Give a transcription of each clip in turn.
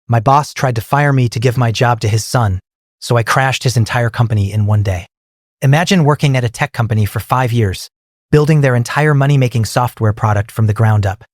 My boss tried to fire me to give my job to his son, so I crashed his entire company in one day. Imagine working at a tech company for 5 years, building their entire money-making software product from the ground up,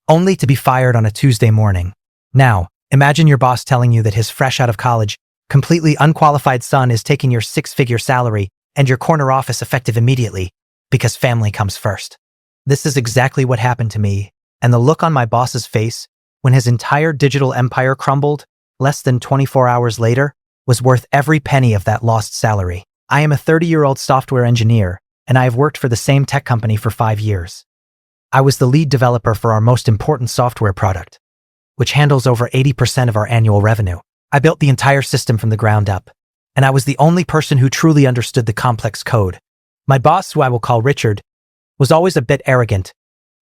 only to be fired on a Tuesday morning. Now, imagine your boss telling you that his fresh out of college, completely unqualified son is taking your 6-figure salary and your corner office effective immediately, because family comes first. This is exactly what happened to me, and the look on my boss's face when his entire digital empire crumbled less than 24 hours later was worth every penny of that lost salary. I am a 30-year-old software engineer, and I have worked for the same tech company for 5 years. I was the lead developer for our most important software product, which handles over 80% of our annual revenue. I built the entire system from the ground up, and I was the only person who truly understood the complex code. My boss, who I will call Richard, was always a bit arrogant,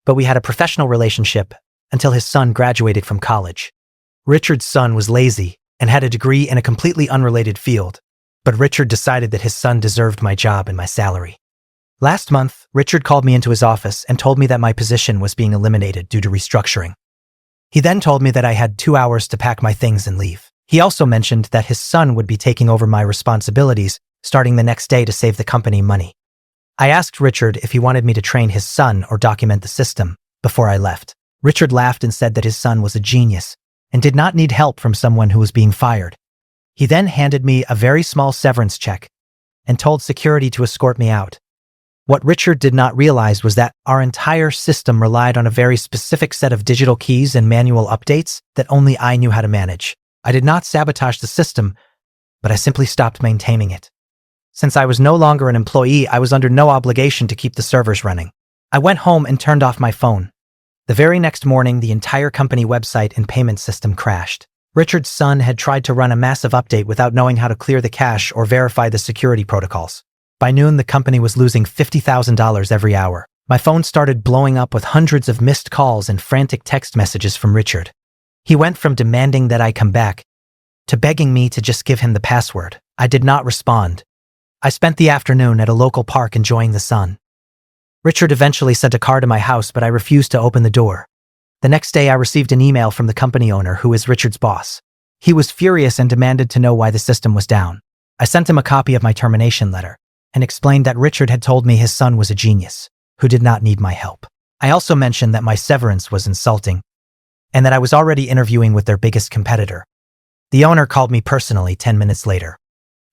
but we had a professional relationship until his son graduated from college. Richard's son was lazy and had a degree in a completely unrelated field, but Richard decided that his son deserved my job and my salary. Last month, Richard called me into his office and told me that my position was being eliminated due to restructuring. He then told me that I had 2 hours to pack my things and leave. He also mentioned that his son would be taking over my responsibilities starting the next day to save the company money. I asked Richard if he wanted me to train his son or document the system before I left. Richard laughed and said that his son was a genius and did not need help from someone who was being fired. He then handed me a very small severance check and told security to escort me out. What Richard did not realize was that our entire system relied on a very specific set of digital keys and manual updates that only I knew how to manage. I did not sabotage the system, but I simply stopped maintaining it. Since I was no longer an employee, I was under no obligation to keep the servers running. I went home and turned off my phone. The very next morning, the entire company website and payment system crashed. Richard's son had tried to run a massive update without knowing how to clear the cache or verify the security protocols. By noon, the company was losing $50,000 every hour. My phone started blowing up with hundreds of missed calls and frantic text messages from Richard. He went from demanding that I come back to begging me to just give him the password. I did not respond. I spent the afternoon at a local park enjoying the sun. Richard eventually sent a car to my house, but I refused to open the door. The next day, I received an email from the company owner, who is Richard's boss. He was furious and demanded to know why the system was down. I sent him a copy of my termination letter and explained that Richard had told me his son was a genius who did not need my help. I also mentioned that my severance was insulting and that I was already interviewing with their biggest competitor. The owner called me personally 10 minutes later.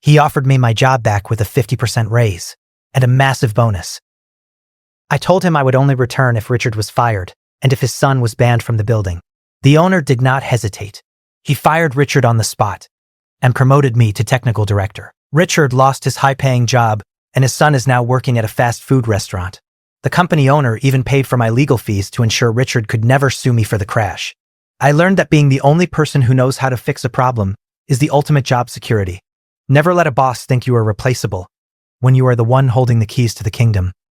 He offered me my job back with a 50% raise and a massive bonus. I told him I would only return if Richard was fired and if his son was banned from the building. The owner did not hesitate. He fired Richard on the spot and promoted me to technical director. Richard lost his high-paying job, and his son is now working at a fast food restaurant. The company owner even paid for my legal fees to ensure Richard could never sue me for the crash. I learned that being the only person who knows how to fix a problem is the ultimate job security. Never let a boss think you are replaceable when you are the one holding the keys to the kingdom.